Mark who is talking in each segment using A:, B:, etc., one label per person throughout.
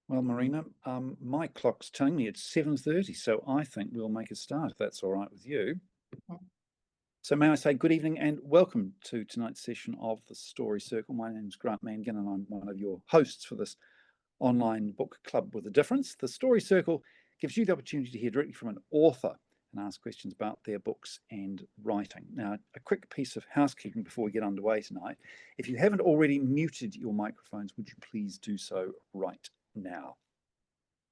A: Well, Marina, my clock's telling me it's 7:30, so I think we'll make a start, if that's all right with you. So may I say good evening and welcome to tonight's session of the Story Circle. My name's Grant Mangin and I'm one of your hosts for this online book club with a difference. The Story Circle gives you the opportunity to hear directly from an author and ask questions about their books and writing. Now, a quick piece of housekeeping before we get underway tonight. If you haven't already muted your microphones, would you please do so right now?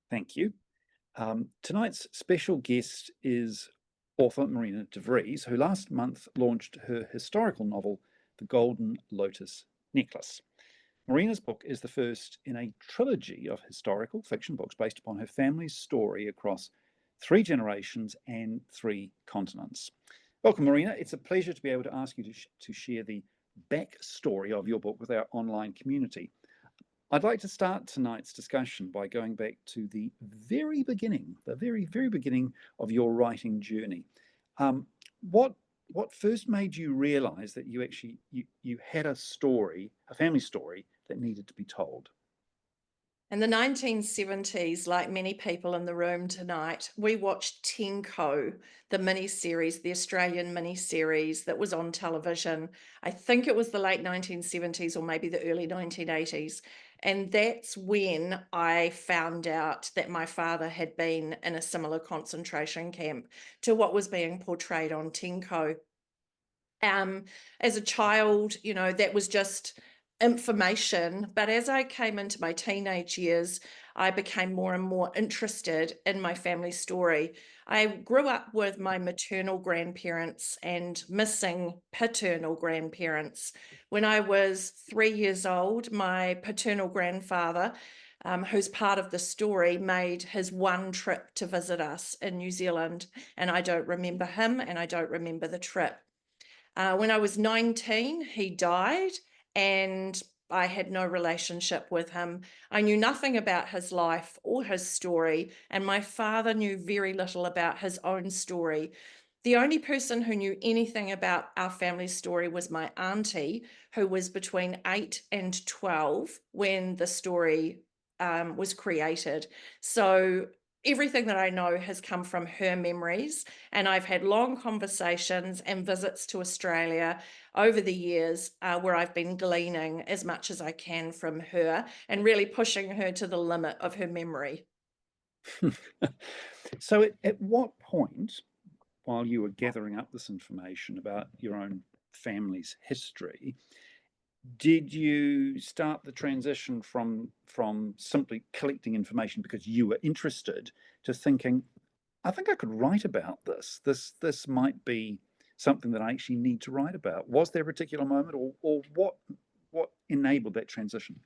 A: Thank you. Tonight's special guest is author Marina de Vries, who last month launched her historical novel, The Golden Lotus Necklace. Marina's book is the first in a trilogy of historical fiction books based upon her family's story across 3 generations and 3 continents. Welcome, Marina. It's a pleasure to be able to ask you to share the backstory of your book with our online community. I'd like to start tonight's discussion by going back to the very beginning, the very, very beginning of your writing journey. What first made you realize that you had a story, a family story that needed to be told?
B: In the 1970s, like many people in the room tonight, we watched Tenko, the miniseries, the Australian miniseries that was on television. I think it was the late 1970s or maybe the early 1980s. And that's when I found out that my father had been in a similar concentration camp to what was being portrayed on Tenko. As a child, that was just information. But as I came into my teenage years, I became more and more interested in my family story. I grew up with my maternal grandparents and missing paternal grandparents. When I was 3 years old, my paternal grandfather, who's part of the story, made his one trip to visit us in New Zealand. And I don't remember him and I don't remember the trip. When I was 19, he died, and I had no relationship with him. I knew nothing about his life or his story, and my father knew very little about his own story. The only person who knew anything about our family story was my auntie, who was between 8 and 12 when the story was created. So everything that I know has come from her memories, and I've had long conversations and visits to Australia over the years where I've been gleaning as much as I can from her and really pushing her to the limit of her memory.
A: So at what point, while you were gathering up this information about your own family's history, did you start the transition from simply collecting information because you were interested to thinking, I think I could write about this. This might be something that I actually need to write about. Was there a particular moment, or what enabled that transition?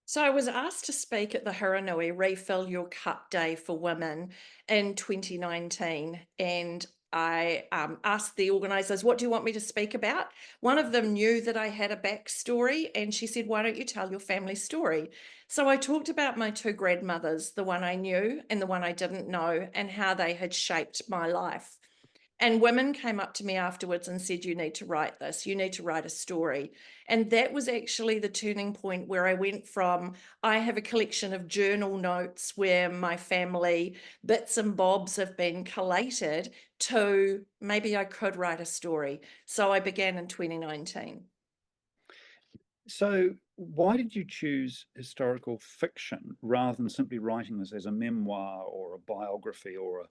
B: So I was asked to speak at the Hiranui Refill Your Cup Day for Women in 2019, and I asked the organisers, what do you want me to speak about? One of them knew that I had a backstory, and she said, why don't you tell your family story? So I talked about my 2 grandmothers, the one I knew and the one I didn't know, and how they had shaped my life. And women came up to me afterwards and said, you need to write this, you need to write a story. And that was actually the turning point where I went from, I have a collection of journal notes where my family bits and bobs have been collated, to maybe I could write a story. So I began in 2019.
A: So why did you choose historical fiction rather than simply writing this as a memoir or a biography or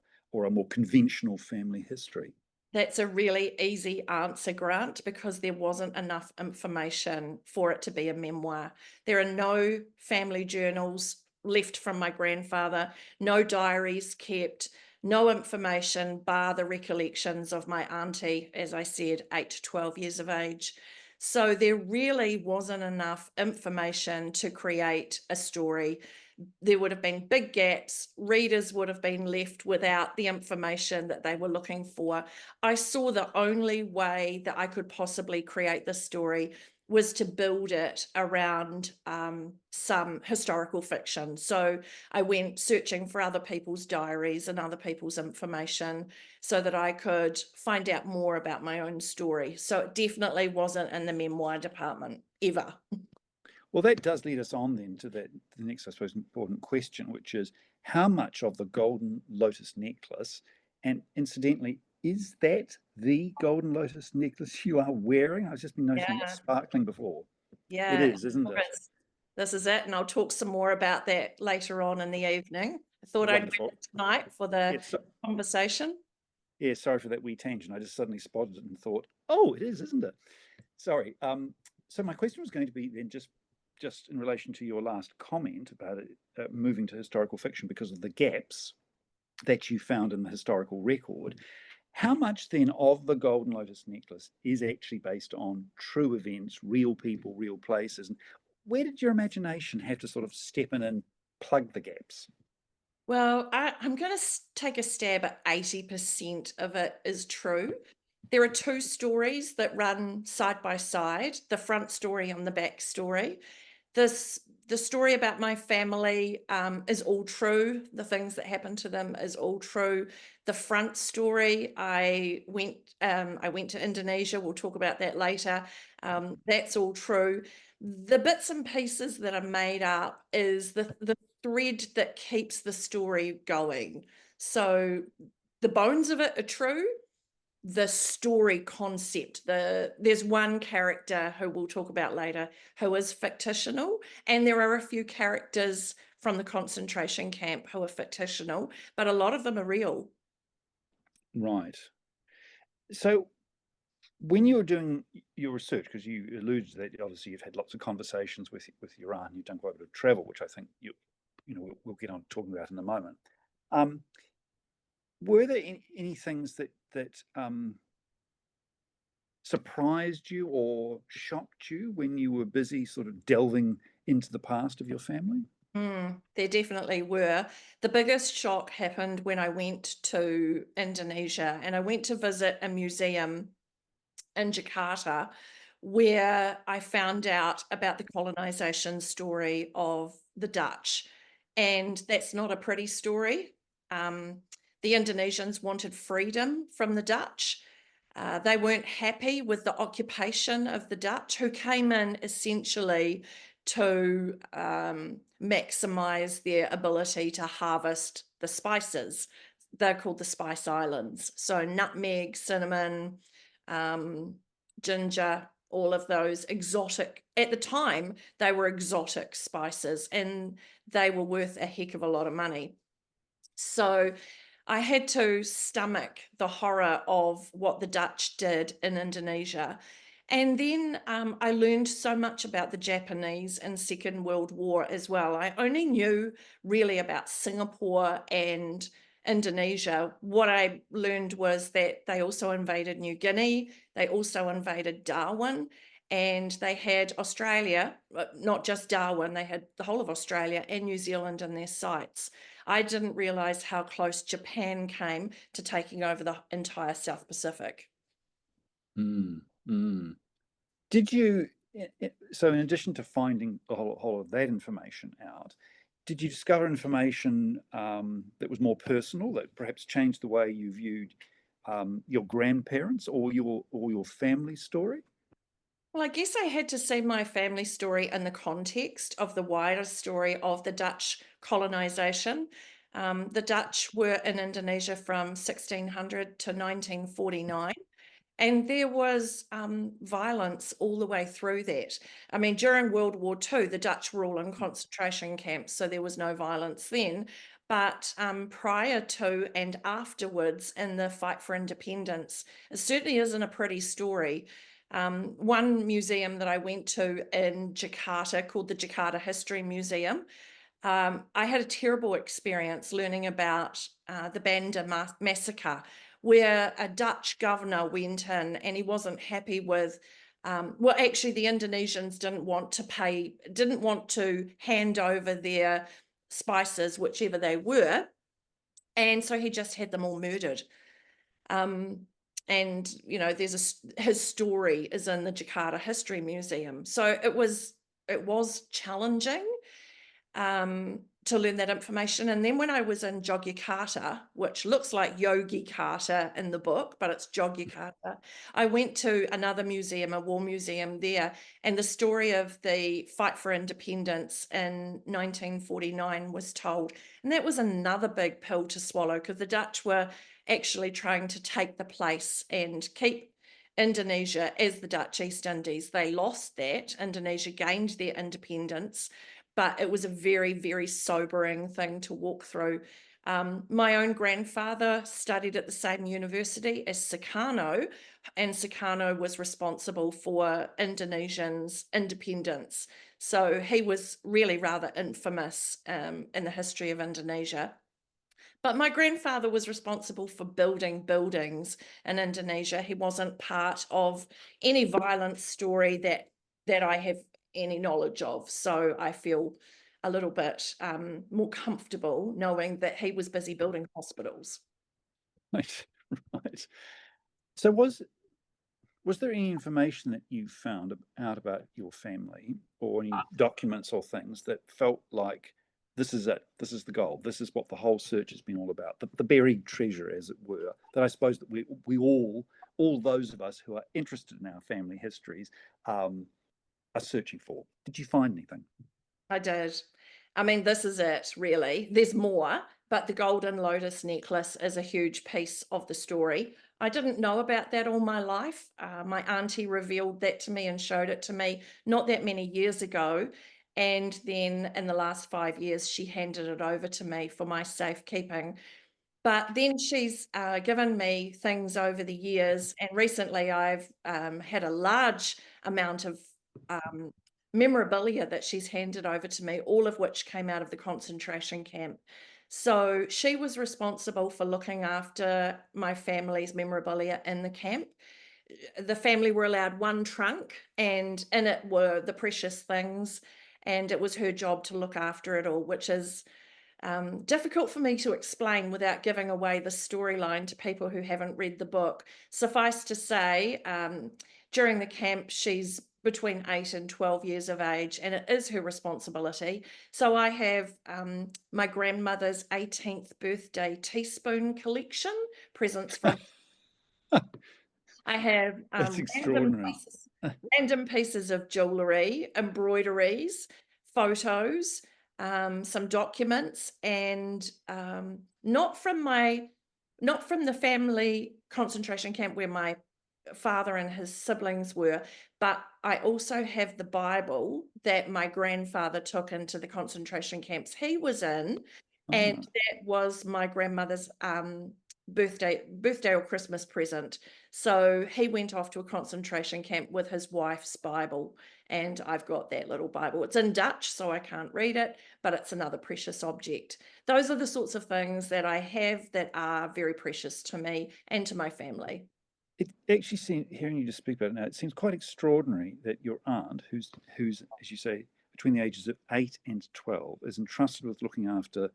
A: a more conventional family history?
B: That's a really easy answer, Grant, because there wasn't enough information for it to be a memoir. There are no family journals left from my grandfather, no diaries kept, no information bar the recollections of my auntie, as I said, 8 to 12 years of age. So there really wasn't enough information to create a story. There would have been big gaps. Readers would have been left without the information that they were looking for. I saw the only way that I could possibly create this story was to build it around some historical fiction. So I went searching for other people's diaries and other people's information so that I could find out more about my own story. So it definitely wasn't in the memoir department, ever.
A: Well, that does lead us on then to the next, I suppose, important question, which is how much of the Golden Lotus necklace, and incidentally, is that the Golden Lotus necklace you are wearing? I've just been noticing it
B: Yeah,
A: sparkling before. It
B: yeah, it
A: is, isn't it?
B: is. This is it, and I'll talk some more about that later on in the evening. I thought I'd wear
A: Wonderful.
B: it tonight for the
A: It's
B: conversation.
A: yeah, sorry for that wee tangent. I just suddenly spotted it and thought, oh, it is, isn't it? Sorry. So my question was going to be then just in relation to your last comment about it, moving to historical fiction because of the gaps that you found in the historical record. How much then of the Golden Lotus necklace is actually based on true events, real people, real places? And where did your imagination have to sort of step in and plug the gaps?
B: Well, I'm going to take a stab at 80% of it is true. There are two stories that run side by side, the front story and the back story. The story about my family is all true. The things that happened to them is all true. The front story, I went to Indonesia. We'll talk about that later. That's all true. The bits and pieces that are made up is the thread that keeps the story going. So the bones of it are true. The story concept, there's one character who we'll talk about later who is fictional, and there are a few characters from the concentration camp who are fictional, but a lot of them are real.
A: Right. So when you were doing your research, because you alluded to that, obviously you've had lots of conversations with Iran, you've done quite a bit of travel, which I think we'll get on talking about in a moment. Were there any things that surprised you or shocked you when you were busy sort of delving into the past of your family?
B: There definitely were. The biggest shock happened when I went to Indonesia, and I went to visit a museum in Jakarta where I found out about the colonization story of the Dutch. And that's not a pretty story. The Indonesians wanted freedom from the Dutch. They weren't happy with the occupation of the Dutch, who came in essentially to maximize their ability to harvest the spices. They're called the Spice Islands. So nutmeg, cinnamon, ginger, all of those exotic, at the time, they were exotic spices, and they were worth a heck of a lot of money. So I had to stomach the horror of what the Dutch did in Indonesia. And then I learned so much about the Japanese in Second World War as well. I only knew really about Singapore and Indonesia. What I learned was that they also invaded New Guinea, they also invaded Darwin, and they had Australia, not just Darwin, they had the whole of Australia and New Zealand in their sights. I didn't realize how close Japan came to taking over the entire South Pacific.
A: Mm, mm. Did you, so in addition to finding a whole of that information out, did you discover information that was more personal, that perhaps changed the way you viewed your grandparents or your family story?
B: Well, I guess I had to see my family story in the context of the wider story of the Dutch colonization. The Dutch were in Indonesia from 1600 to 1949. And there was violence all the way through that. I mean, during World War II, the Dutch were all in concentration camps, so there was no violence then. But prior to and afterwards in the fight for independence, it certainly isn't a pretty story. One museum that I went to in Jakarta, called the Jakarta History Museum, I had a terrible experience learning about the Banda massacre, where a Dutch governor went in and he wasn't happy with, well, actually, the Indonesians didn't want to hand over their spices, whichever they were. And so he just had them all murdered. And his story is in the Jakarta History Museum. So it was challenging to learn that information. And then when I was in Yogyakarta, which looks like Yogi Carter in the book, but it's Yogyakarta, I went to another museum, a war museum there, and the story of the fight for independence in 1949 was told. And that was another big pill to swallow, because the Dutch were actually trying to take the place and keep Indonesia as the Dutch East Indies. They lost that. Indonesia gained their independence, but it was a very, very sobering thing to walk through. My own grandfather studied at the same university as Sukarno, and Sukarno was responsible for Indonesians' independence. So he was really rather infamous in the history of Indonesia. But my grandfather was responsible for building buildings in Indonesia. He wasn't part of any violent story that I have any knowledge of. So I feel a little bit more comfortable knowing that he was busy building hospitals.
A: Right, right. So was there any information that you found out about your family, or any documents or things that felt like this is it, this is the goal, this is what the whole search has been all about, the buried treasure, as it were, that I suppose that we all those of us who are interested in our family histories are searching for? Did you find anything?
B: I did. I mean, this is it, really. There's more, but the Golden Lotus Necklace is a huge piece of the story. I didn't know about that all my life. My auntie revealed that to me and showed it to me not that many years ago. And then in the last 5 years, she handed it over to me for my safekeeping. But then she's given me things over the years. And recently I've had a large amount of memorabilia that she's handed over to me, all of which came out of the concentration camp. So she was responsible for looking after my family's memorabilia in the camp. The family were allowed one trunk, and in it were the precious things, and it was her job to look after it all, which is difficult for me to explain without giving away the storyline to people who haven't read the book. Suffice to say, during the camp, she's between 8 and 12 years of age, and it is her responsibility. So I have my grandmother's 18th birthday teaspoon collection, presents from. I have
A: That's extraordinary.
B: random pieces of jewellery, embroideries, photos, some documents, and not from the family concentration camp where my father and his siblings were, but I also have the Bible that my grandfather took into the concentration camps he was in, and that was my grandmother's birthday or Christmas present. So he went off to a concentration camp with his wife's Bible, and I've got that little Bible. It's in Dutch, so I can't read it, but it's another precious object. Those are the sorts of things that I have that are very precious to me and to my family.
A: It actually seems, hearing you just speak about it now, it seems quite extraordinary that your aunt, who's as you say, between the ages of 8 and 12, is entrusted with looking after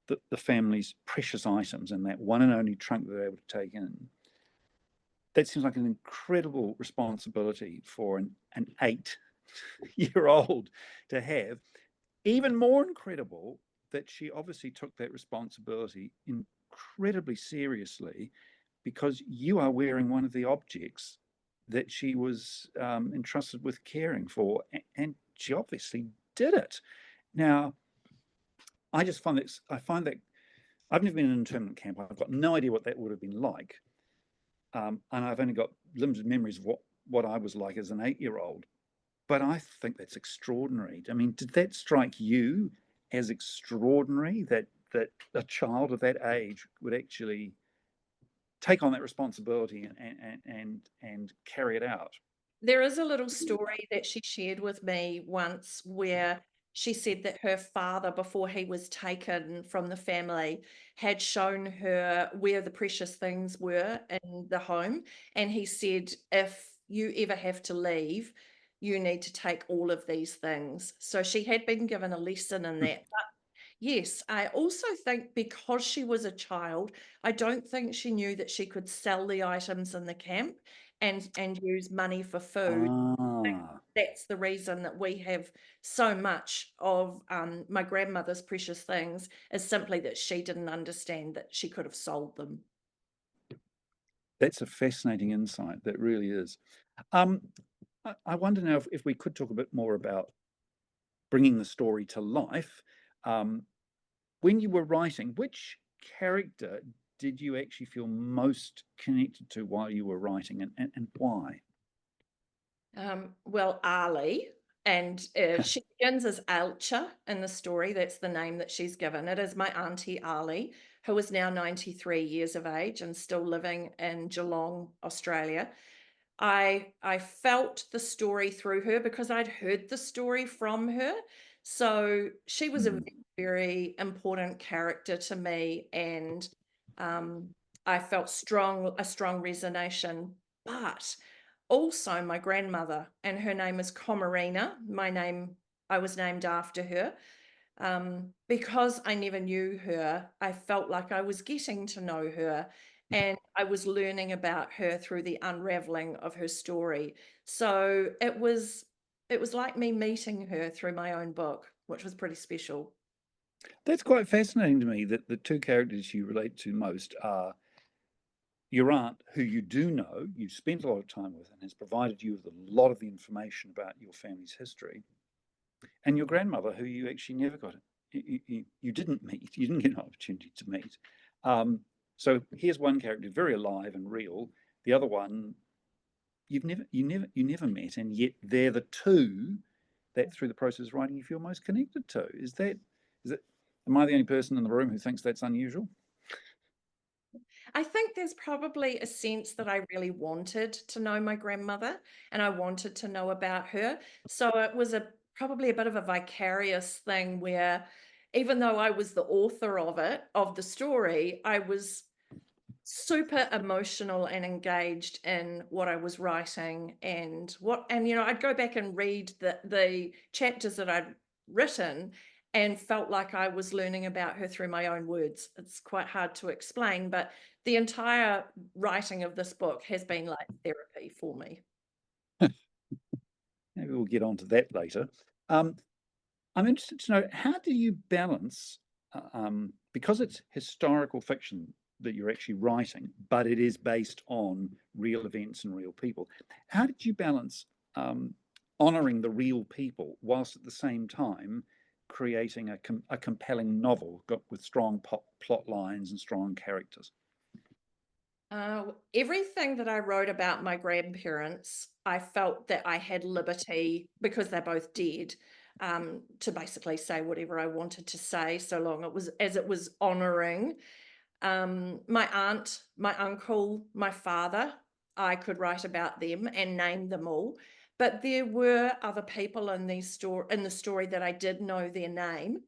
A: the family's precious items in that one and only trunk that they're able to take in. That seems like an incredible responsibility for an 8-year-old to have. Even more incredible that she obviously took that responsibility incredibly seriously, because you are wearing one of the objects that she was entrusted with caring for, and she obviously did it. Now, I find that I've never been in an internment camp. I've got no idea what that would have been like, and I've only got limited memories of what I was like as an 8-year-old. But I think that's extraordinary. I mean, did that strike you as extraordinary that a child of that age would actually take on that responsibility and carry it out?
B: There is a little story that she shared with me once where she said that her father, before he was taken from the family, had shown her where the precious things were in the home. And he said, if you ever have to leave, you need to take all of these things. So she had been given a lesson in that. Yes, I also think because she was a child, I don't think she knew that she could sell the items in the camp. and use money for food.
A: Ah,
B: That's the reason that we have so much of my grandmother's precious things, is simply that she didn't understand that she could have sold them.
A: that's a fascinating insight. That really is. Um, I wonder now if we could talk a bit more about bringing the story to life. When you were writing, which character did you actually feel most connected to while you were writing, and why?
B: Well, Ali, and she begins as Alcha in the story. That's the name that she's given. It is my auntie Ali, who is now 93 years of age and still living in Geelong, Australia. I felt the story through her because I'd heard the story from her. So she was a
A: Hmm.
B: very important character to me, and um, I felt a strong resonation. But also my grandmother, and her name is Comarina. I was named after her. Because I never knew her, I felt like I was getting to know her, and I was learning about her through the unraveling of her story. So it was like me meeting her through my own book, which was pretty special.
A: That's quite fascinating to me that the two characters you relate to most are your aunt, who you do know, you've spent a lot of time with, and has provided you with a lot of the information about your family's history, and your grandmother, who you actually never got, you didn't meet, you didn't get an opportunity to meet. So here's one character very alive and real. The other one you never met, and yet they're the two that through the process of writing you feel most connected to. Is it? Am I the only person in the room who thinks that's unusual?
B: I think there's probably a sense that I really wanted to know my grandmother, and I wanted to know about her. So it was probably a bit of a vicarious thing where, even though I was the author of the story, I was super emotional and engaged in what I was writing, and I'd go back and read the chapters that I'd written, and felt like I was learning about her through my own words. It's quite hard to explain, but the entire writing of this book has been like therapy for me.
A: Maybe we'll get on to that later. Um, I'm interested to know, how do you balance, because it's historical fiction that you're actually writing, but it is based on real events and real people. How did you balance honoring the real people whilst at the same time creating a compelling novel with strong plot lines and strong characters?
B: Everything that I wrote about my grandparents, I felt that I had liberty, because they're both dead, to basically say whatever I wanted to say, so long it was honoring. My aunt, my uncle, my father, I could write about them and name them all. But there were other people in the story that I did know their name.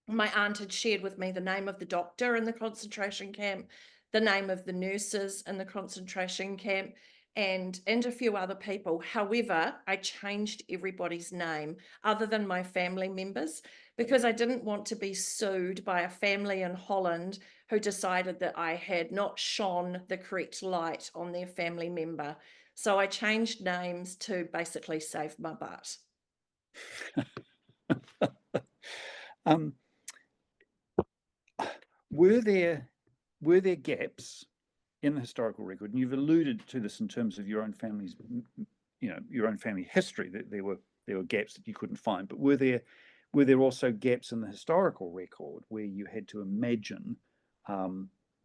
B: My aunt had shared with me the name of the doctor in the concentration camp, the name of the nurses in the concentration camp, and a few other people. However, I changed everybody's name other than my family members, because I didn't want to be sued by a family in Holland who decided that I had not shone the correct light on their family member. So I changed names to basically save my butt.
A: Um, were there were there gaps in the historical record? And you've alluded to this in terms of your own family's, your own family history, that there were gaps that you couldn't find. But were there also gaps in the historical record where you had to imagine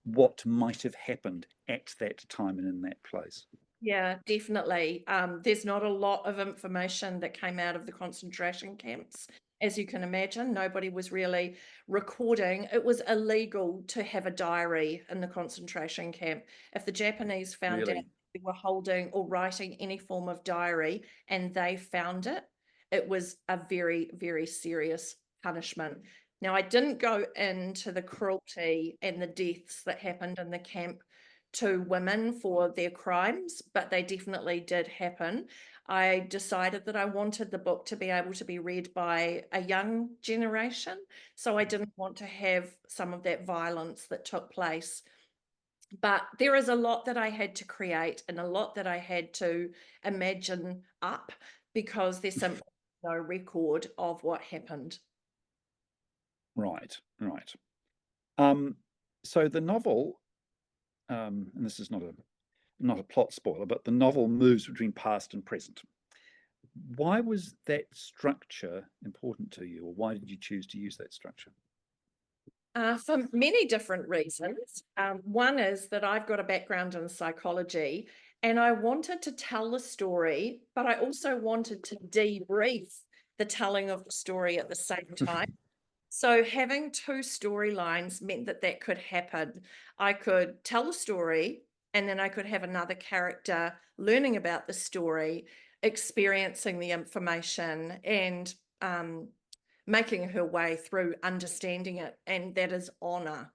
A: what might have happened at that time and in that place?
B: Yeah, definitely. There's not a lot of information that came out of the concentration camps. As you can imagine, nobody was really recording. It was illegal to have a diary in the concentration camp. If the Japanese found out
A: Really?
B: we were holding or writing any form of diary and they found it, it was a very, very serious punishment. Now, I didn't go into the cruelty and the deaths that happened in the camp to women for their crimes, but they definitely did happen. I decided that I wanted the book to be able to be read by a young generation, so I didn't want to have some of that violence that took place But there is a lot that I had to create and a lot that I had to imagine up because there's simply no record of what happened.
A: Right, right. So the novel, and this is not a plot spoiler, but the novel moves between past and present. Why was that structure important to you, or why did you choose to use that structure?
B: For many different reasons. One is that I've got a background in psychology and I wanted to tell the story, but I also wanted to debrief the telling of the story at the same time. So having two storylines meant that that could happen. I could tell a story and then I could have another character learning about the story, experiencing the information and making her way through understanding it. And that is Honor.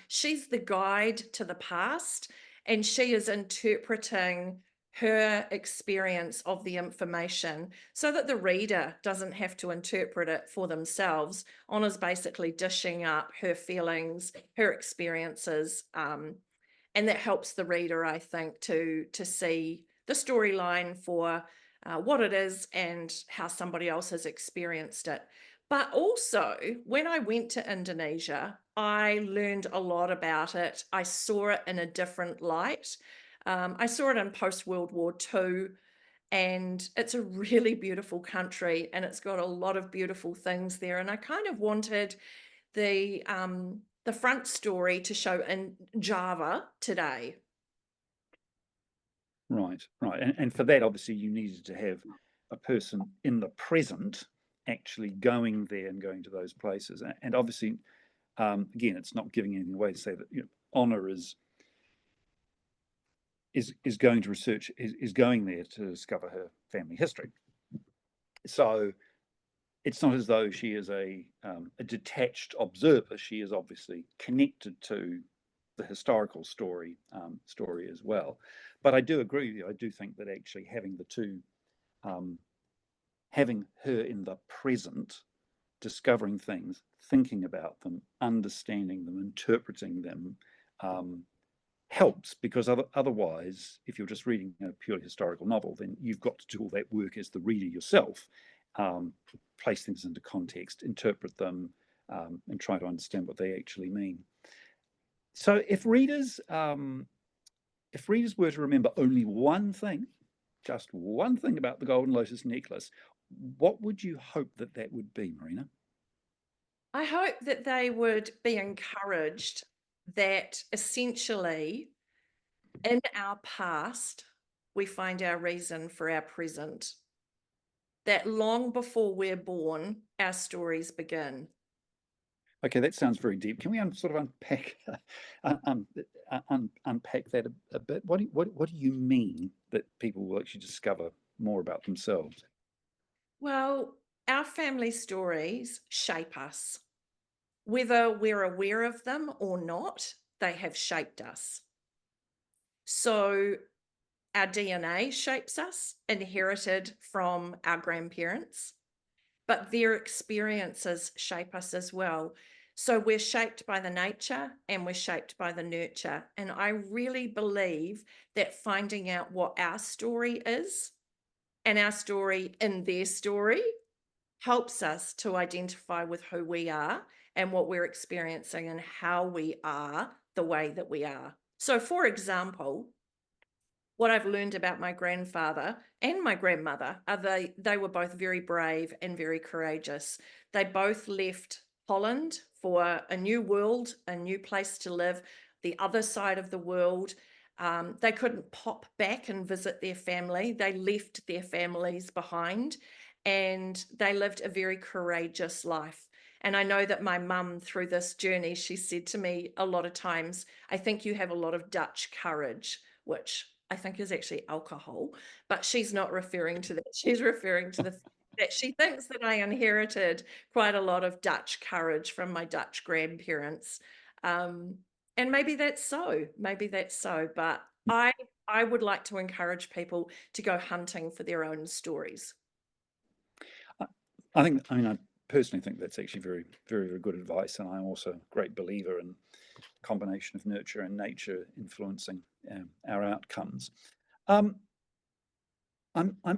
B: She's the guide to the past and she is interpreting her experience of the information so that the reader doesn't have to interpret it for themselves. Honor's basically dishing up her feelings, her experiences, and that helps the reader, I think, to see the storyline for what it is and how somebody else has experienced it. But also, when I went to Indonesia, I learned a lot about it. I saw it in a different light. I saw it in post-World War II, and it's a really beautiful country, and it's got a lot of beautiful things there. And I kind of wanted the front story to show in Java today.
A: Right, right. And for that, obviously, you needed to have a person in the present actually going there and going to those places. And obviously, again, it's not giving anything away to say that Honor is going to research, is going there to discover her family history. So it's not as though she is a detached observer. She is obviously connected to the historical story as well. But I do agree with you. I do think that actually having the two, having her in the present, discovering things, thinking about them, understanding them, interpreting them, helps, because otherwise, if you're just reading a purely historical novel, then you've got to do all that work as the reader yourself, place things into context, interpret them, and try to understand what they actually mean. So if readers were to remember only one thing, just one thing about the Golden Lotus Necklace, what would you hope that that would be, Marina?
B: I hope that they would be encouraged that essentially in our past, we find our reason for our present. That long before we're born, our stories begin.
A: Okay, that sounds very deep. Can we sort of unpack that a bit? What do you mean that people will actually discover more about themselves?
B: Well, our family stories shape us. Whether we're aware of them or not, they have shaped us. So our DNA shapes us, inherited from our grandparents, but their experiences shape us as well. So we're shaped by the nature and we're shaped by the nurture. And I really believe that finding out what our story is and our story in their story helps us to identify with who we are and what we're experiencing and how we are the way that we are. So, for example, what I've learned about my grandfather and my grandmother are they were both very brave and very courageous. They both left Holland for a new world, a new place to live, the other side of the world. They couldn't pop back and visit their family. They left their families behind and they lived a very courageous life. And I know that my mum, through this journey, she said to me a lot of times, I think you have a lot of Dutch courage, which I think is actually alcohol, but she's not referring to that. She's referring to the fact that she thinks that I inherited quite a lot of Dutch courage from my Dutch grandparents. And maybe that's so, but I would like to encourage people to go hunting for their own stories.
A: I think, I mean, personally think that's actually very, very, very good advice, and I'm also a great believer in the combination of nurture and nature influencing our outcomes. I'm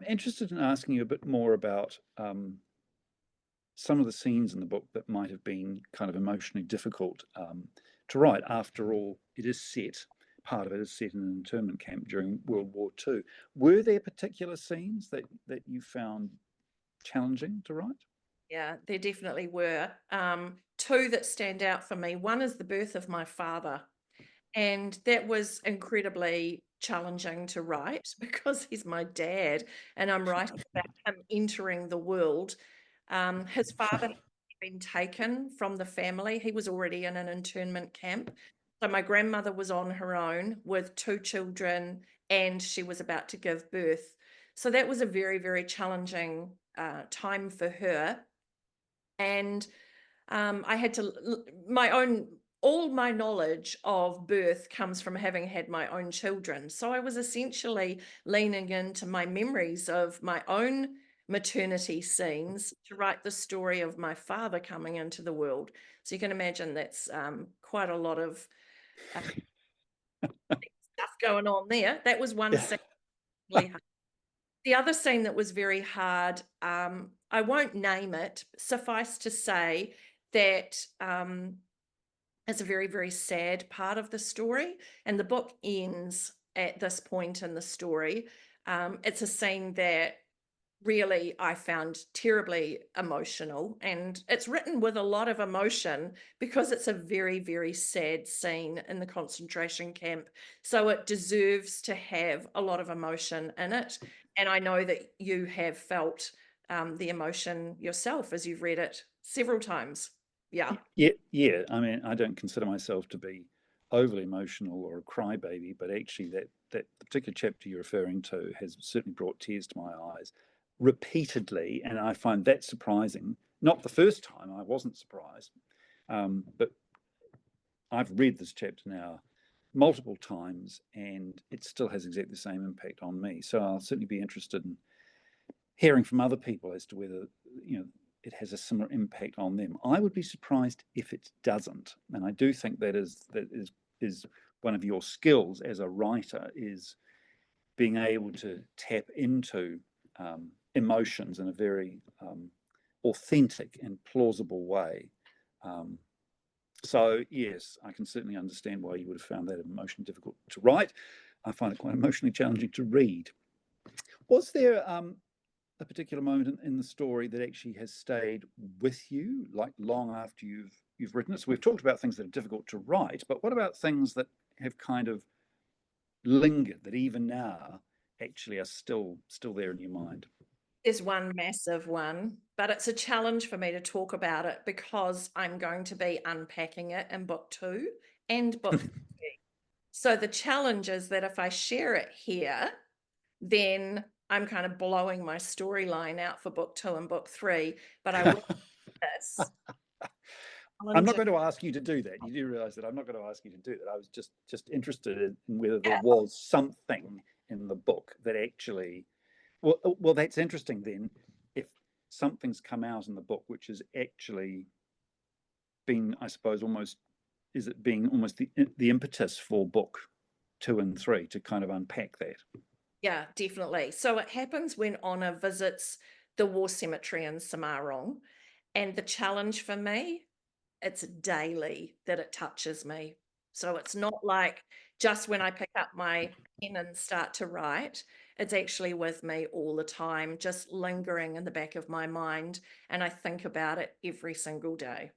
A: interested in asking you a bit more about some of the scenes in the book that might have been kind of emotionally difficult to write. After all, part of it is set in an internment camp during World War II. Were there particular scenes that you found challenging to write?
B: Yeah, there definitely were. Two that stand out for me. One is the birth of my father. And that was incredibly challenging to write because he's my dad and I'm writing about him entering the world. His father had been taken from the family. He was already in an internment camp. So my grandmother was on her own with two children and she was about to give birth. So that was a very, very challenging time for her. And I had to, all my knowledge of birth comes from having had my own children. So I was essentially leaning into my memories of my own maternity scenes to write the story of my father coming into the world. So you can imagine that's quite a lot of stuff going on there. That was one scene. Really hard. The other scene that was very hard, I won't name it, suffice to say that it's a very, very sad part of the story. And the book ends at this point in the story. It's a scene that really I found terribly emotional. And it's written with a lot of emotion because it's a very, very sad scene in the concentration camp. So it deserves to have a lot of emotion in it. And I know that you have felt the emotion yourself as you've read it several times. Yeah.
A: Yeah. I mean, I don't consider myself to be overly emotional or a crybaby, but actually that particular chapter you're referring to has certainly brought tears to my eyes repeatedly, and I find that surprising. Not the first time, I wasn't surprised, but I've read this chapter now multiple times, and it still has exactly the same impact on me. So I'll certainly be interested in hearing from other people as to whether it has a similar impact on them. I would be surprised if it doesn't, and I do think that is one of your skills as a writer, is being able to tap into emotions in a very authentic and plausible way. So yes, I can certainly understand why you would have found that emotion difficult to write. I find it quite emotionally challenging to read. Was there a particular moment in the story that actually has stayed with you, like long after you've written it? So we've talked about things that are difficult to write, but what about things that have kind of lingered, that even now actually are still there in your mind?
B: There's one massive one, but it's a challenge for me to talk about it because I'm going to be unpacking it in book 2 and book 3. So the challenge is that if I share it here, then I'm kind of blowing my storyline out for book 2 and book 3. But I will this.
A: I'm not going to ask you to do that. You do realize that I'm not going to ask you to do that. I was just interested in whether there was something in the book that actually, well, that's interesting then. If something's come out in the book which has actually been, I suppose, is it being almost the impetus for book 2 and 3 to kind of unpack that?
B: Yeah, definitely. So it happens when Honor visits the war cemetery in Samarong. And the challenge for me, it's daily that it touches me. So it's not like just when I pick up my pen and start to write, it's actually with me all the time, just lingering in the back of my mind. And I think about it every single day.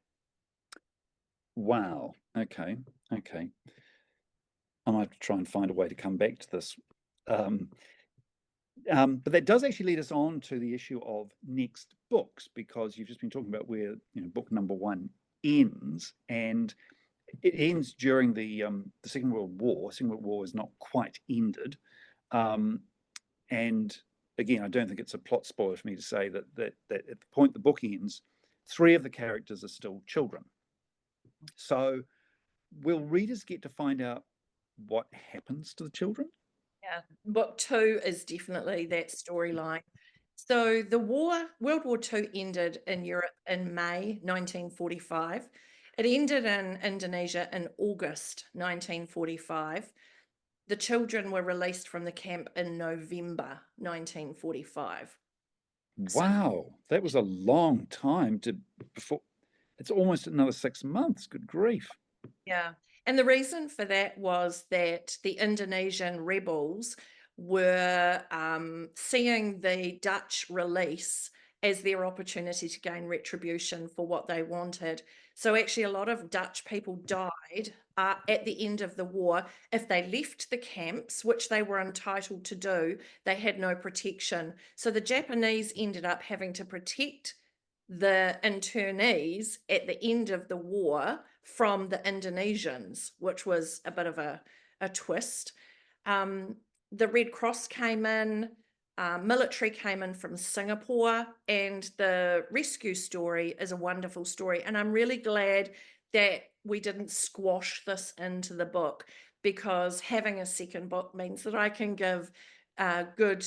A: Wow. Okay. I might have to try and find a way to come back to this. But that does actually lead us on to the issue of next books, because you've just been talking about where book number 1 ends, and it ends during the Second World War. Second World War is not quite ended, and again, I don't think it's a plot spoiler for me to say that at the point the book ends, 3 of the characters are still children. So, will readers get to find out what happens to the children?
B: Yeah, book 2 is definitely that storyline. So the World War II ended in Europe in May 1945. It ended in Indonesia in August 1945. The children were released from the camp in November 1945. So
A: Wow, that was a long time to before. It's almost another 6 months. Good grief.
B: yeah. And the reason for that was that the Indonesian rebels were seeing the Dutch release as their opportunity to gain retribution for what they wanted. So actually, a lot of Dutch people died at the end of the war. If they left the camps, which they were entitled to do, they had no protection. So the Japanese ended up having to protect the internees at the end of the war from the Indonesians, which was a bit of a twist. The Red Cross came in, military came in from Singapore, and the rescue story is a wonderful story. And I'm really glad that we didn't squash this into the book, because having a second book means that I can give good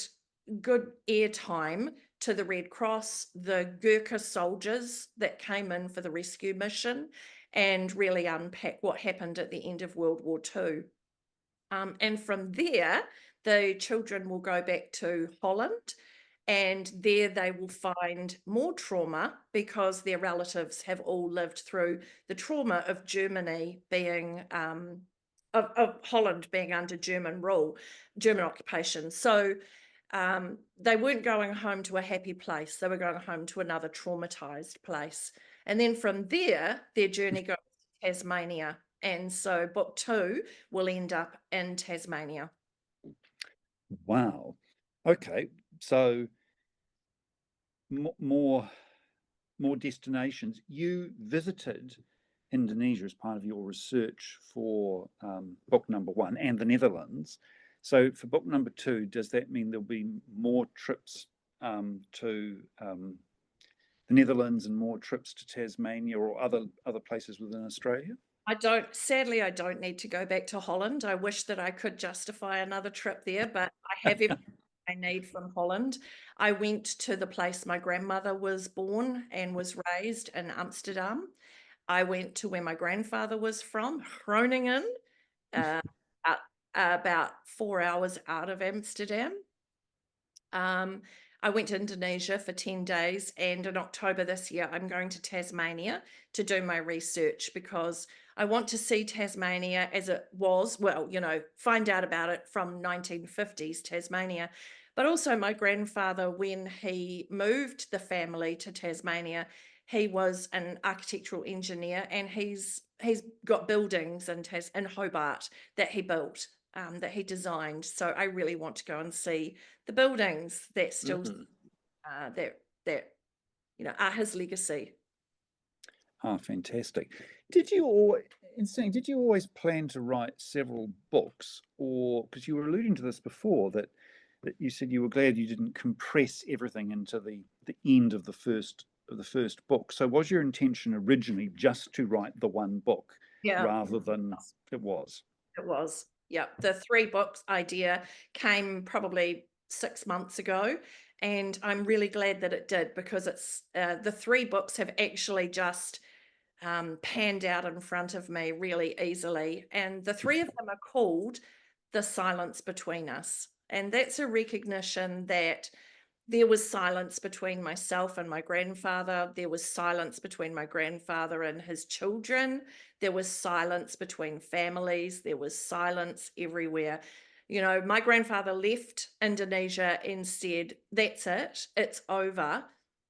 B: airtime to the Red Cross, the Gurkha soldiers that came in for the rescue mission, and really unpack what happened at the end of World War II. And from there, the children will go back to Holland, and there they will find more trauma because their relatives have all lived through the trauma of Germany being, of Holland being under German rule, German occupation. So they weren't going home to a happy place. They were going home to another traumatized place. And then from there, their journey goes to Tasmania. And so book 2 will end up in Tasmania.
A: Wow. Okay, so more destinations. You visited Indonesia as part of your research for book number 1 and the Netherlands. So for book number 2, does that mean there'll be more trips to the Netherlands and more trips to Tasmania or other places within Australia?
B: Sadly, I don't need to go back to Holland. I wish that I could justify another trip there, but I have everything I need from Holland. I went to the place my grandmother was born and was raised in Amsterdam. I went to where my grandfather was from, Groningen, uh, uh, about 4 hours out of Amsterdam. I went to Indonesia for 10 days, and in October this year, I'm going to Tasmania to do my research, because I want to see Tasmania as it was, well, find out about it from 1950s Tasmania. But also my grandfather, when he moved the family to Tasmania, he was an architectural engineer, and he's got buildings in Hobart that he built, that he designed. So I really want to go and see the buildings that still that are his legacy.
A: Ah, fantastic. Did you always plan to write several books, or because you were alluding to this before, that you said you were glad you didn't compress everything into the end of the first book? So was your intention originally just to write the one book rather than it was?
B: It was. Yeah. The 3 books idea came probably 6 months ago, and I'm really glad that it did, because it's the 3 books have actually just panned out in front of me really easily. And the 3 of them are called The Silence Between Us. And that's a recognition that there was silence between myself and my grandfather. There was silence between my grandfather and his children. There was silence between families. There was silence everywhere. My grandfather left Indonesia and said, that's it, it's over.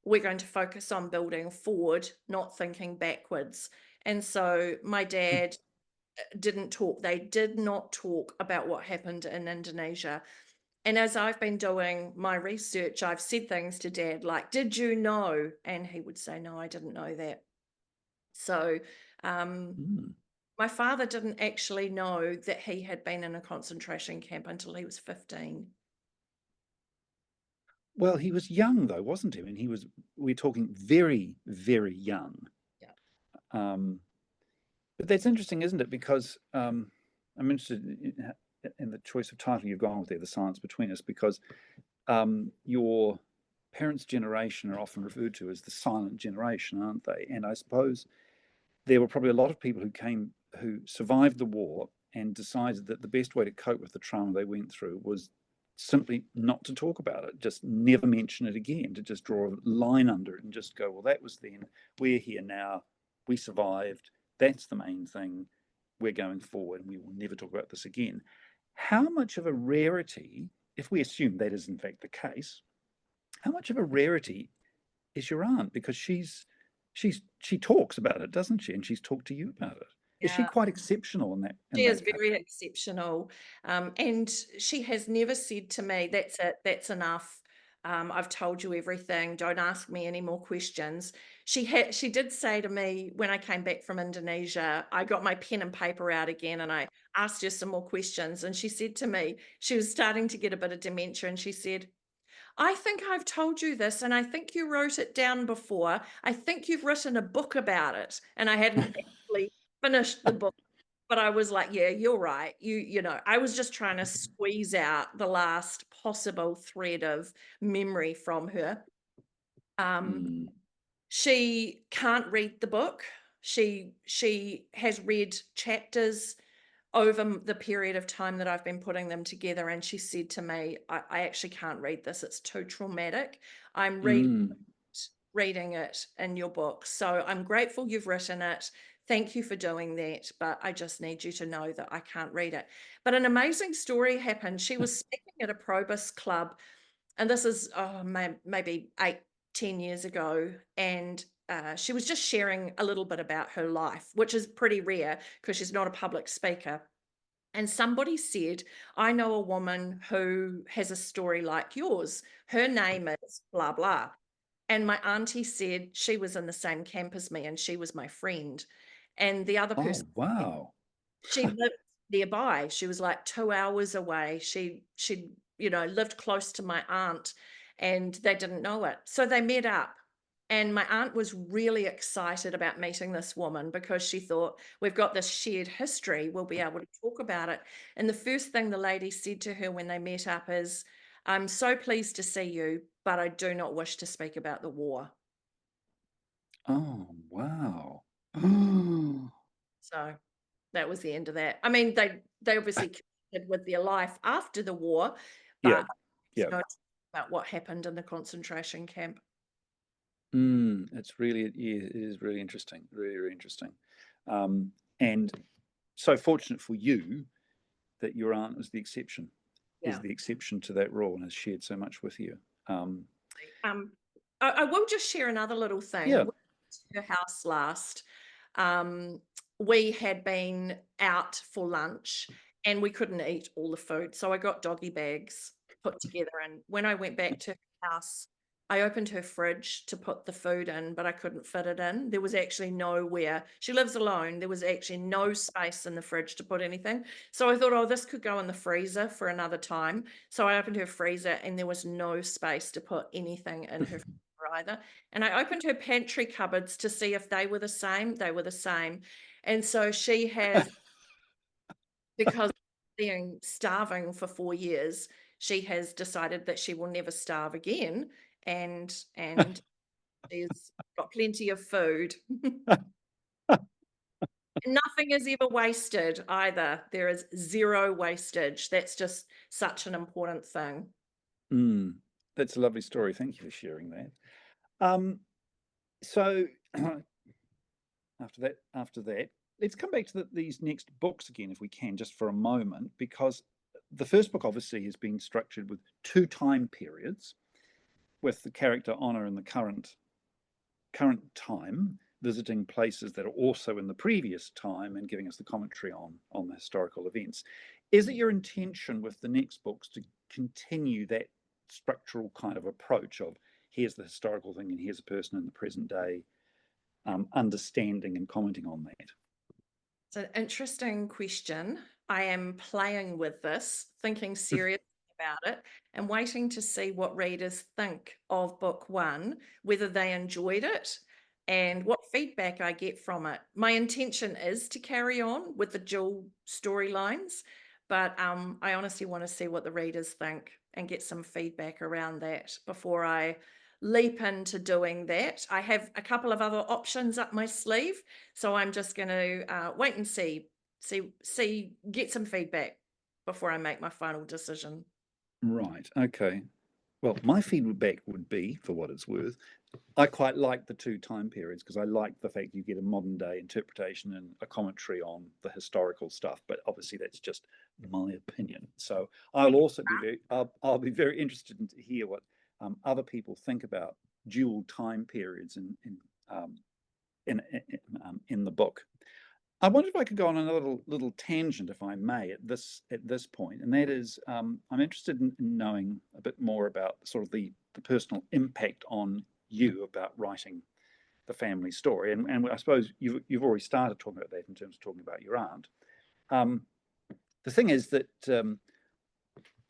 B: We're going to focus on building forward, not thinking backwards. And so my dad didn't talk. They did not talk about what happened in Indonesia. And as I've been doing my research, I've said things to Dad like, did you know? And he would say, no, I didn't know that. So my father didn't actually know that he had been in a concentration camp until he was 15.
A: Well, he was young though, wasn't he? I mean, we're talking very, very young.
B: Yeah.
A: But that's interesting, isn't it? Because I'm interested in the choice of title you've gone with there, The Silence Between Us, because your parents' generation are often referred to as the silent generation, aren't they? And I suppose there were probably a lot of people who survived the war and decided that the best way to cope with the trauma they went through was simply not to talk about it, just never mention it again, to just draw a line under it and just go, well, that was then, we're here now, we survived, that's the main thing, we're going forward, and we will never talk about this again. How much of a rarity, if we assume that is in fact the case, how much of a rarity is your aunt? Because she talks about it, doesn't she? And she's talked to you about it. Is she
B: Yeah.
A: quite exceptional in that?
B: She is very exceptional. And she has never said to me, that's it, that's enough. I've told you everything. Don't ask me any more questions. She did say to me when I came back from Indonesia, I got my pen and paper out again and I asked her some more questions. And she said to me, she was starting to get a bit of dementia, and she said, I think I've told you this, and I think you wrote it down before. I think you've written a book about it. And I hadn't actually finished the book. But I was like, yeah, you're right. You know, I was just trying to squeeze out the last possible thread of memory from her.
A: Mm.
B: She can't read the book. She has read chapters over the period of time that I've been putting them together, and she said to me, I actually can't read this. It's too traumatic. I'm
A: Mm.
B: reading it in your book. So I'm grateful you've written it. Thank you for doing that, but I just need you to know that I can't read it. But an amazing story happened. She was speaking at a Probus club, and this is maybe 8-10 years ago, and she was just sharing a little bit about her life, which is pretty rare because she's not a public speaker. And somebody said, I know a woman who has a story like yours. Her name is blah, blah. And my auntie said she was in the same camp as me and she was my friend. And the other person,
A: Oh, wow.
B: she lived nearby. She was like 2 hours away. She lived close to my aunt, and they didn't know it. So they met up. And my aunt was really excited about meeting this woman because she thought, we've got this shared history, we'll be able to talk about it. And the first thing the lady said to her when they met up is, I'm so pleased to see you, but I do not wish to speak about the war.
A: Oh, wow.
B: So that was the end of that. I mean, they obviously connected with their life after the war,
A: Yeah,
B: but
A: yeah.
B: no about what happened in the concentration camp.
A: It's really, yeah, it is really interesting, really, really interesting. And so fortunate for you that your aunt was the exception, is
B: Yeah.
A: the exception to that rule and has shared so much with you.
B: Um, I will just share another little thing.
A: Yeah.
B: We went to her house last. Um, we had been out for lunch and we couldn't eat all the food. So I got doggy bags put together. And when I went back to her house, I opened her fridge to put the food in, but I couldn't fit it in. There was actually nowhere. She lives alone. There was actually no space in the fridge to put anything. So I thought, oh, this could go in the freezer for another time. So I opened her freezer and there was no space to put anything in her freezer either. And I opened her pantry cupboards to see if they were the same. They were the same. And so she has, because being starving for 4 years, she has decided that she will never starve again. And she's got plenty of food. Nothing is ever wasted either. There is zero wastage. That's just such an important thing.
A: That's a lovely story. Thank you for sharing that. So after that, let's come back to these next books again, if we can, just for a moment, because the first book obviously has been structured with two time periods, with the character Honor in the current time, visiting places that are also in the previous time and giving us the commentary on the historical events. Is it your intention with the next books to continue that structural kind of approach of here's the historical thing and here's a person in the present day, understanding and commenting on that?
B: It's an interesting question. I am playing with this, thinking seriously about it, and waiting to see what readers think of book one, whether they enjoyed it and what feedback I get from it. My intention is to carry on with the dual storylines, but I honestly want to see what the readers think and get some feedback around that before I leap into doing that. I have a couple of other options up my sleeve, so I'm just going to wait and see, get some feedback before I make my final decision.
A: Right. Okay. Well, my feedback would be, for what it's worth, I quite like the two time periods because I like the fact you get a modern day interpretation and a commentary on the historical stuff. But obviously, that's just my opinion. So I'll be very interested to hear what other people think about dual time periods um, in the book. I wonder if I could go on another little tangent, if I may, at this point, and that is, I'm interested in knowing a bit more about sort of the personal impact on you about writing the family story, and I suppose you've already started talking about that in terms of talking about your aunt. The thing is that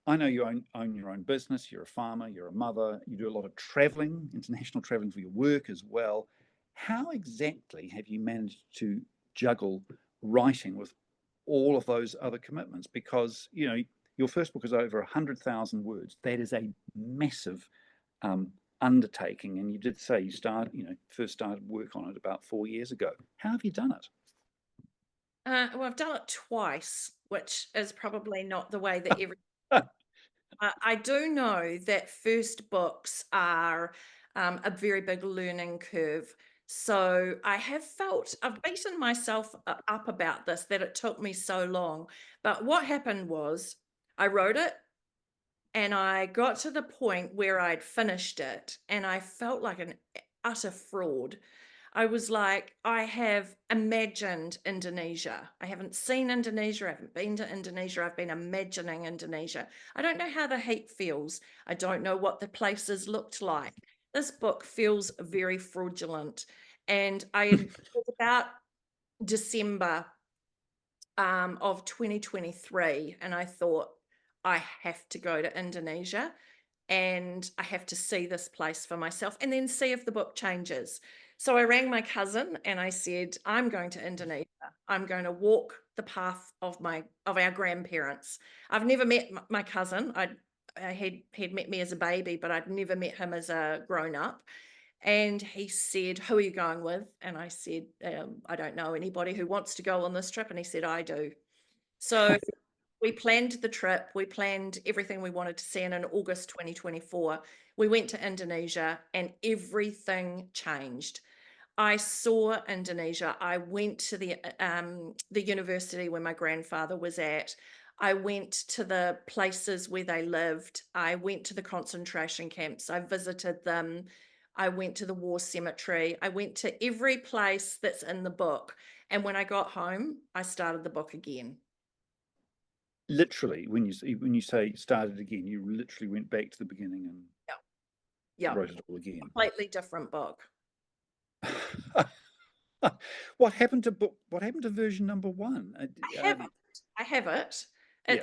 A: I know you own your own business. You're a farmer. You're a mother. You do a lot of traveling, international traveling for your work as well. How exactly have you managed to juggle writing with all of those other commitments? Because your first book is over 100,000 words. That is a massive undertaking, and you did say first started work on it about 4 years ago. How have you done it?
B: Well, I've done it twice, which is probably not the way that every. I do know that first books are a very big learning curve. So I've beaten myself up about this, that it took me so long. But what happened was I wrote it and I got to the point where I'd finished it and I felt like an utter fraud. I was like, I have imagined Indonesia. I haven't seen Indonesia. I haven't been to Indonesia. I've been imagining Indonesia. I don't know how the heat feels. I don't know what the places looked like. This book feels very fraudulent. And it was about December of 2023. And I thought, I have to go to Indonesia and I have to see this place for myself and then see if the book changes. So I rang my cousin and I said, I'm going to Indonesia. I'm going to walk the path of our grandparents. I've never met my cousin. I had met me as a baby, but I'd never met him as a grown up. And he said, who are you going with? And I said, I don't know anybody who wants to go on this trip. And he said, I do. So we planned the trip. We planned everything we wanted to see. And in August 2024, we went to Indonesia and everything changed. I saw Indonesia. I went to the university where my grandfather was at. I went to the places where they lived. I went to the concentration camps. I visited them. I went to the war cemetery. I went to every place that's in the book. And when I got home, I started the book again.
A: Literally, when you say started again, you literally went back to the beginning and
B: Yeah,
A: wrote it all again.
B: completely different book.
A: What happened to version number one?
B: I have it.
A: Yeah.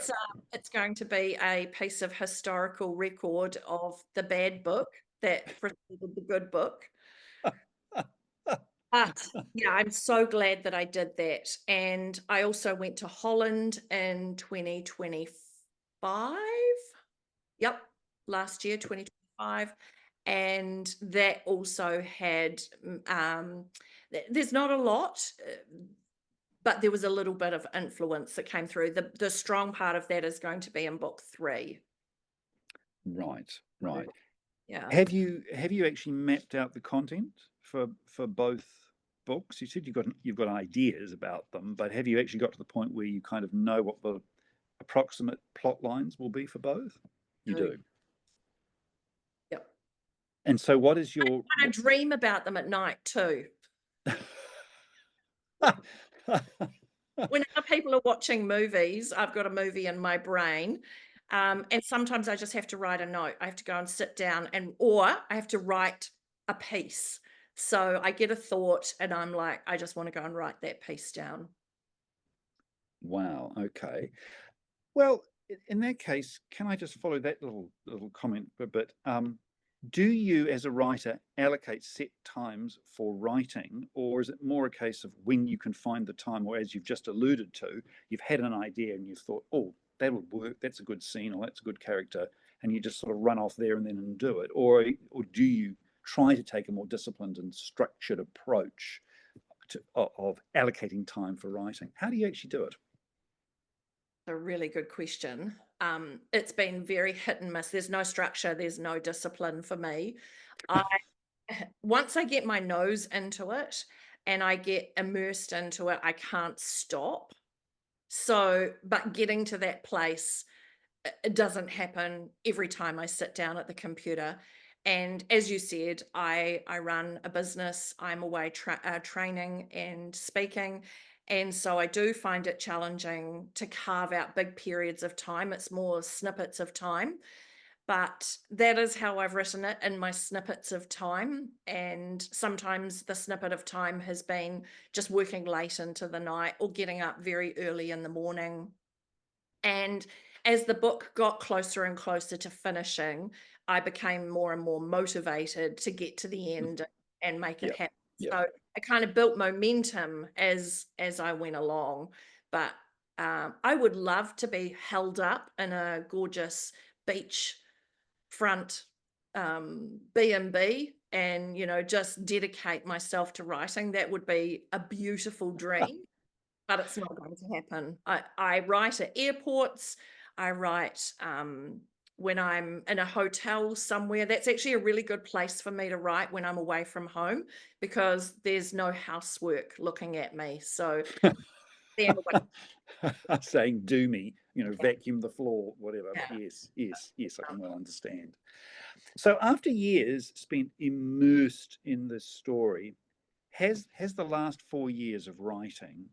B: It's going to be a piece of historical record of the bad book that preceded the good book. But yeah, I'm so glad that I did that. And I also went to Holland in 2025. Yep, last year, 2025. And that also had, there's not a lot, but there was a little bit of influence that came through. The strong part of that is going to be in book 3.
A: Right.
B: Yeah.
A: Have you actually mapped out the content for both books? You said you've got ideas about them, but have you actually got to the point where you kind of know what the approximate plot lines will be for both? You do.
B: Yep.
A: And so what is your
B: I dream about them at night too. When other people are watching movies, I've got a movie in my brain. And sometimes I just have to write a note. I have to go and sit down or I have to write a piece. So I get a thought and I'm like, I just want to go and write that piece down.
A: Wow, okay. Well, in that case, can I just follow that little comment a bit? Do you, as a writer, allocate set times for writing, or is it more a case of when you can find the time, or as you've just alluded to, you've had an idea and you've thought, oh, that would work, that's a good scene, or that's a good character, and you just sort of run off there and then and do it, or do you try to take a more disciplined and structured approach of allocating time for writing? How do you actually do it?
B: A really good question. It's been very hit and miss. There's no structure, there's no discipline for me. I Once I get my nose into it and I get immersed into it, I can't stop. So, but getting to that place, it doesn't happen every time I sit down at the computer. And as you said, I run a business. I'm away training and speaking, and so I do find it challenging to carve out big periods of time. It's more snippets of time, but that is how I've written it, in my snippets of time. And sometimes the snippet of time has been just working late into the night or getting up very early in the morning. And as the book got closer and closer to finishing, I became more and more motivated to get to the end and make it
A: Yep.
B: happen.
A: Yep.
B: So I kind of built momentum as I went along. But I would love to be held up in a gorgeous beach front B&B and, you know, just dedicate myself to writing. That would be a beautiful dream, but it's not going to happen. I write at airports. I write when I'm in a hotel somewhere. That's actually a really good place for me to write when I'm away from home, because there's no housework looking at me. So then,
A: Saying do me, you know,
B: yeah,
A: vacuum the floor, whatever. But
B: yeah.
A: yes, I can well understand. So after years spent immersed in this story, has the last 4 years of writing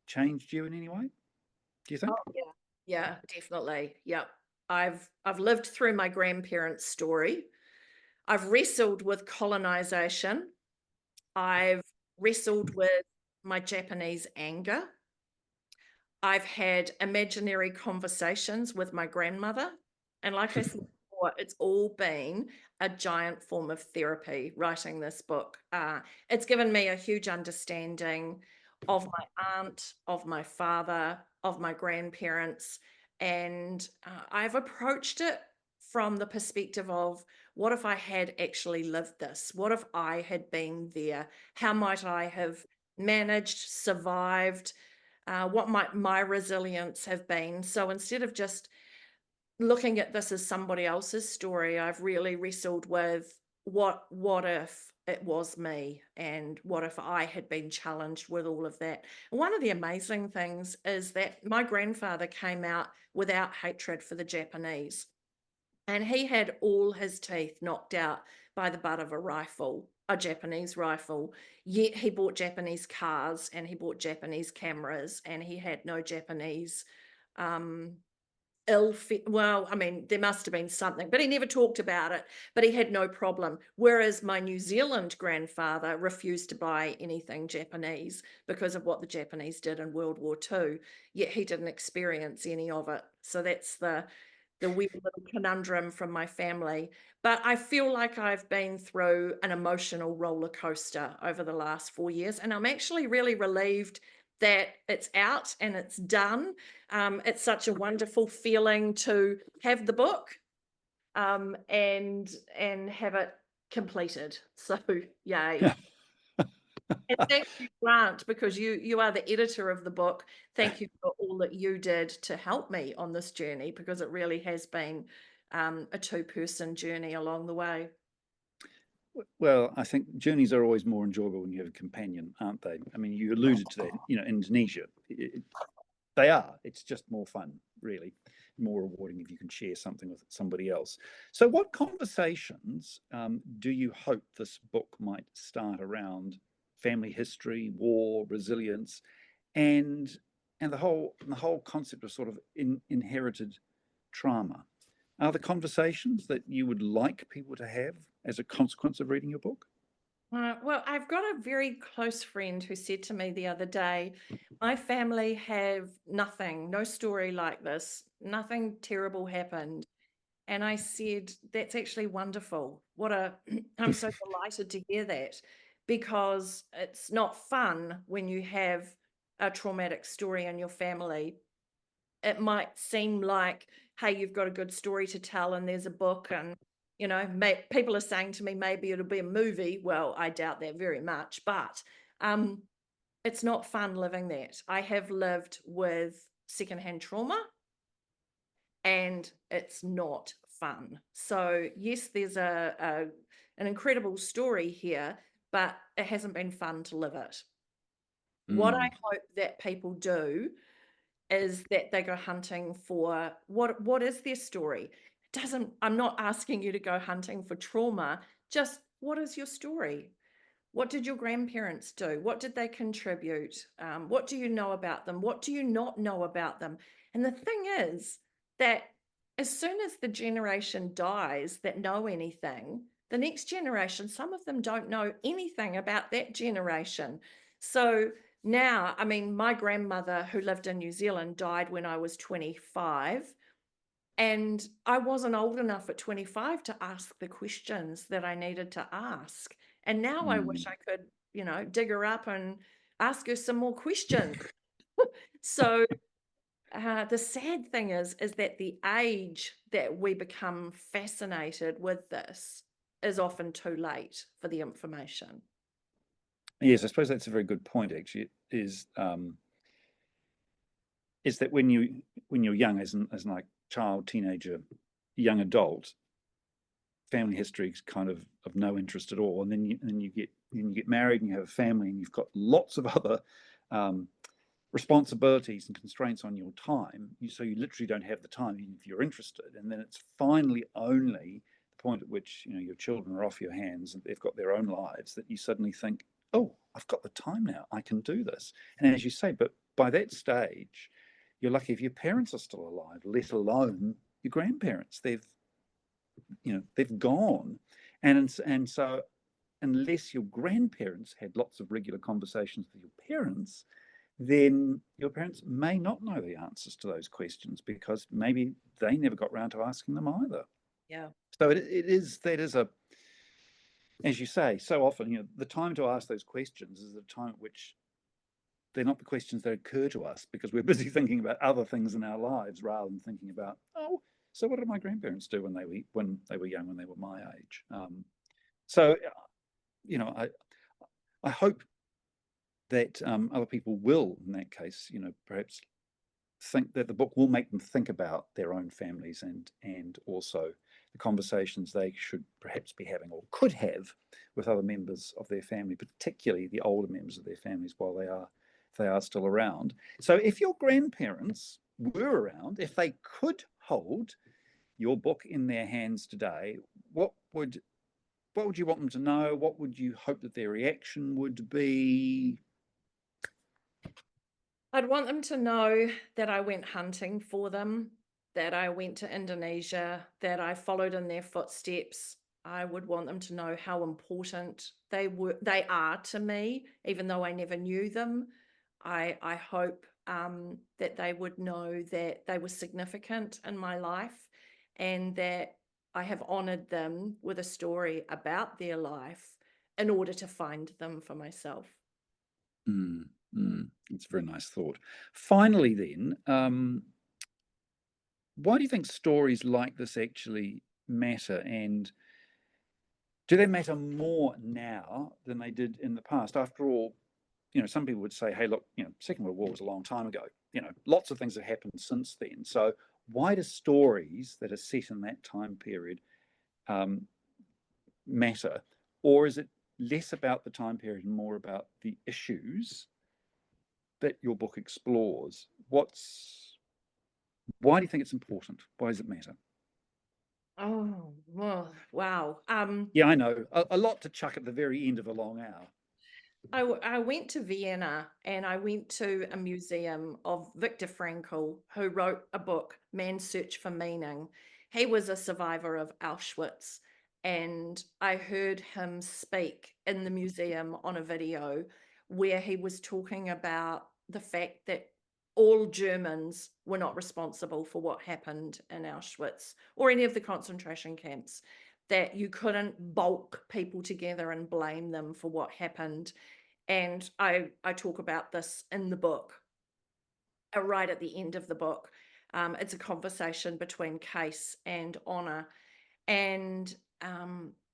A: changed you in any way, do you
B: Oh
A: think?
B: yeah, yeah, definitely. Yep. I've lived through my grandparents' story. I've wrestled with colonization. I've wrestled with my Japanese anger. I've had imaginary conversations with my grandmother. And like I said before, it's all been a giant form of therapy writing this book. It's given me a huge understanding of my aunt, of my father, of my grandparents. And I've approached it from the perspective of, what if I had actually lived this? What if I had been there? How might I have managed, survived? What might my resilience have been? So instead of just looking at this as somebody else's story, I've really wrestled with what if it was me, and what if I had been challenged with all of that. And one of the amazing things is that my grandfather came out without hatred for the Japanese. And he had all his teeth knocked out by the butt of a rifle, a Japanese rifle. Yet he bought Japanese cars and he bought Japanese cameras, and he had no Japanese um, well, I mean, there must have been something, but he never talked about it, but he had no problem. Whereas my New Zealand grandfather refused to buy anything Japanese because of what the Japanese did in World War II, yet he didn't experience any of it. So that's the weird little conundrum from my family. But I feel like I've been through an emotional roller coaster over the last 4 years, and I'm actually really relieved that it's out and it's done. It's such a wonderful feeling to have the book and have it completed. So yay. And thank you, Grant, because you are the editor of the book. Thank you for all that you did to help me on this journey, because it really has been a two-person journey along the way.
A: Well, I think journeys are always more enjoyable when you have a companion, aren't they? I mean, you alluded to that, you know, Indonesia. They are. It's just more fun, really, more rewarding if you can share something with somebody else. So, what conversations do you hope this book might start around family history, war, resilience, and the whole concept of sort of inherited trauma? Are the conversations that you would like people to have as a consequence of reading your book?
B: Well, I've got a very close friend who said to me the other day, my family have nothing, no story like this, nothing terrible happened. And I said, that's actually wonderful. I'm so delighted to hear that, because it's not fun when you have a traumatic story in your family. it might seem like, hey, you've got a good story to tell and there's a book, and people are saying to me maybe it'll be a movie. Well, I doubt that very much, but it's not fun living that. I have lived with secondhand trauma, and it's not fun. So yes, there's an incredible story here, but it hasn't been fun to live it. What I hope that people do is that they go hunting for what is their story. I'm not asking you to go hunting for trauma, just what is your story? What did your grandparents do? What did they contribute? What do you know about them? What do you not know about them? And the thing is that as soon as the generation dies that know anything, the next generation, some of them don't know anything about that generation. So now, I mean, my grandmother who lived in New Zealand died when I was 25. And I wasn't old enough at 25 to ask the questions that I needed to ask. And now I wish I could, dig her up and ask her some more questions. So the sad thing is that the age that we become fascinated with this is often too late for the information.
A: Yes, I suppose that's a very good point. Actually, is that when you're young, as like child, teenager, young adult, family history is kind of no interest at all, and then you get married and you have a family and you've got lots of other responsibilities and constraints on your time. So you literally don't have the time, even if you're interested. And then it's finally only the point at which your children are off your hands and they've got their own lives that you suddenly think, oh, I've got the time now. I can do this. And as you say, but by that stage, you're lucky if your parents are still alive, let alone your grandparents. They've gone, and so unless your grandparents had lots of regular conversations with your parents, then your parents may not know the answers to those questions because maybe they never got around to asking them either.
B: Yeah.
A: So that is a, as you say, so often, the time to ask those questions is the time at which they're not the questions that occur to us because we're busy thinking about other things in our lives rather than thinking about, oh, so what did my grandparents do when they were young, when they were my age? So, I hope that other people will, in that case, perhaps think that the book will make them think about their own families and also the conversations they should perhaps be having or could have with other members of their family, particularly the older members of their families while they are still around. So if your grandparents were around, if they could hold your book in their hands today, what would you want them to know? What would you hope that their reaction would be?
B: I'd want them to know that I went hunting for them, that I went to Indonesia, that I followed in their footsteps. I would want them to know how important they are to me, even though I never knew them. I hope that they would know that they were significant in my life and that I have honored them with a story about their life in order to find them for myself.
A: It's a very nice thought. Finally, then, why do you think stories like this actually matter, and do they matter more now than they did in the past? After all, some people would say, hey, look, Second World War was a long time ago. Lots of things have happened since then. So why do stories that are set in that time period matter? Or is it less about the time period and more about the issues that your book explores? Why do you think it's important? Why does it matter?
B: Oh, well, wow.
A: Yeah, I know. A lot to chuck at the very end of a long hour.
B: I went to Vienna and I went to a museum of Viktor Frankl, who wrote a book, Man's Search for Meaning. He was a survivor of Auschwitz, and I heard him speak in the museum on a video where he was talking about the fact that all Germans were not responsible for what happened in Auschwitz or any of the concentration camps, that you couldn't bulk people together and blame them for what happened. And I talk about this in the book, right at the end of the book. It's a conversation between Case and Honor. And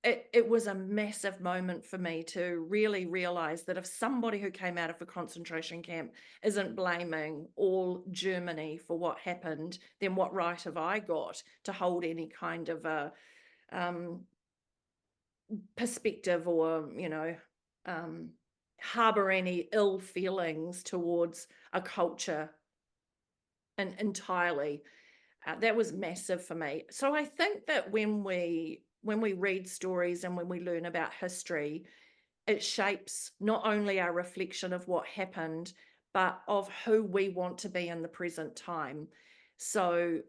B: it was a massive moment for me to really realize that if somebody who came out of a concentration camp isn't blaming all Germany for what happened, then what right have I got to hold any kind of a perspective or, harbor any ill feelings towards a culture and entirely. That was massive for me. So I think that when we read stories and when we learn about history, it shapes not only our reflection of what happened, but of who we want to be in the present time. So,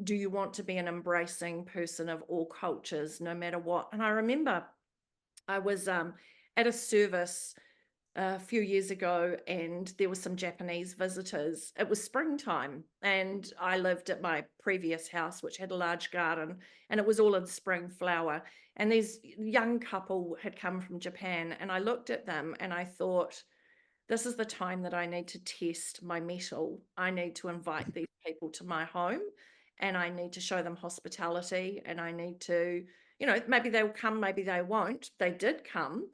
B: do you want to be an embracing person of all cultures, no matter what? And I remember I was at a service a few years ago, and there were some Japanese visitors. It was springtime, and I lived at my previous house, which had a large garden, and it was all in spring flower. And these young couple had come from Japan, and I looked at them and I thought, this is the time that I need to test my mettle. I need to invite these people to my home, and I need to show them hospitality, and I need to, maybe they'll come, maybe they won't. They did come,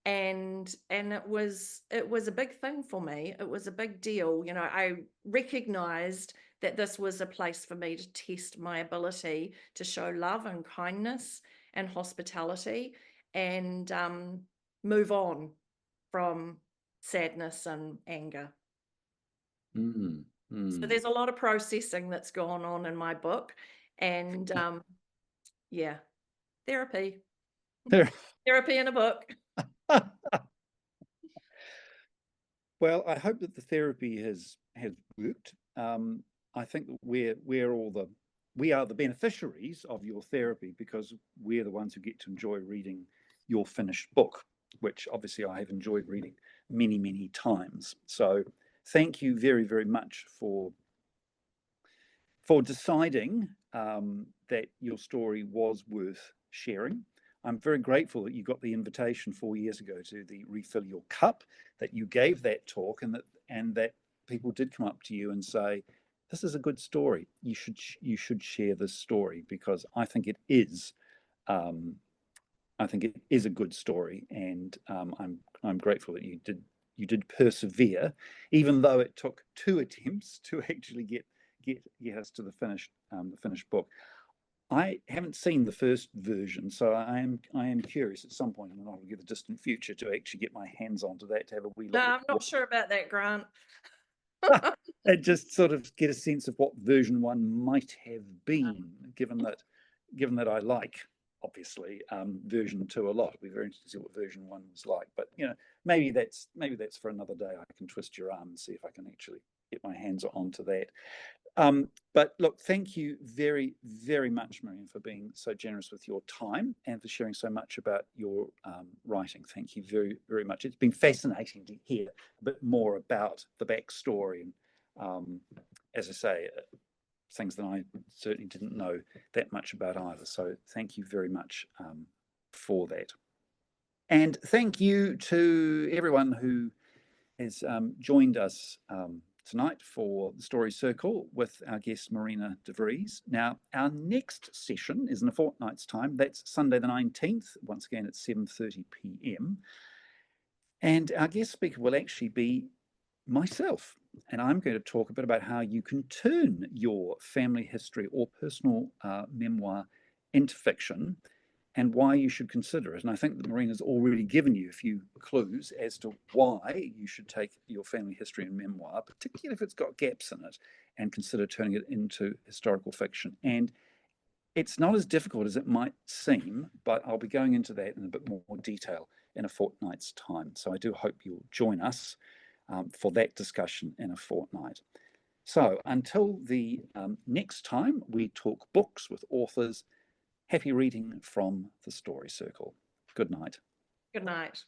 B: and it was a big thing for me. It was a big deal. I recognized that this was a place for me to test my ability to show love and kindness and hospitality, and move on from sadness and anger. So there's a lot of processing that's gone on in my book, and yeah, therapy in a book.
A: Well, I hope that the therapy has worked. I think that we are the beneficiaries of your therapy, because we're the ones who get to enjoy reading your finished book, which obviously I have enjoyed reading many, many times. So thank you very, very much for deciding that your story was worth sharing. I'm very grateful that you got the invitation 4 years ago to the Refill Your Cup, that you gave that talk, and that people did come up to you and say, this is a good story. You should share this story, because I think it is. I think it is a good story, and I'm grateful that you did persevere, even though it took 2 attempts to actually get us to the finished book. I haven't seen the first version, so I am curious at some point in the not the distant future to actually get my hands onto that, to have a wee look.
B: No, I'm not sure about that, Grant.
A: And just sort of get a sense of what version 1 might have been, given that I like, obviously, version 2 a lot. It'll be very interesting to see what version 1 was like. But maybe that's for another day. I can twist your arm and see if I can actually get my hands onto that. But look, thank you very, very much, Marina, for being so generous with your time and for sharing so much about your writing. Thank you very, very much. It's been fascinating to hear a bit more about the backstory, and as I say, things that I certainly didn't know that much about either. So thank you very much for that. And thank you to everyone who has joined us tonight for the Story Circle with our guest Marina de Vries. Now, our next session is in a fortnight's time. That's Sunday the 19th, once again at 7:30 p.m. And our guest speaker will actually be myself. And I'm going to talk a bit about how you can turn your family history or personal memoir into fiction, and why you should consider it. And I think that Marina's already given you a few clues as to why you should take your family history and memoir, particularly if it's got gaps in it, and consider turning it into historical fiction. And it's not as difficult as it might seem, but I'll be going into that in a bit more detail in a fortnight's time. So I do hope you'll join us for that discussion in a fortnight. So until the next time we talk books with authors, happy reading from the Story Circle. Good night.
B: Good night.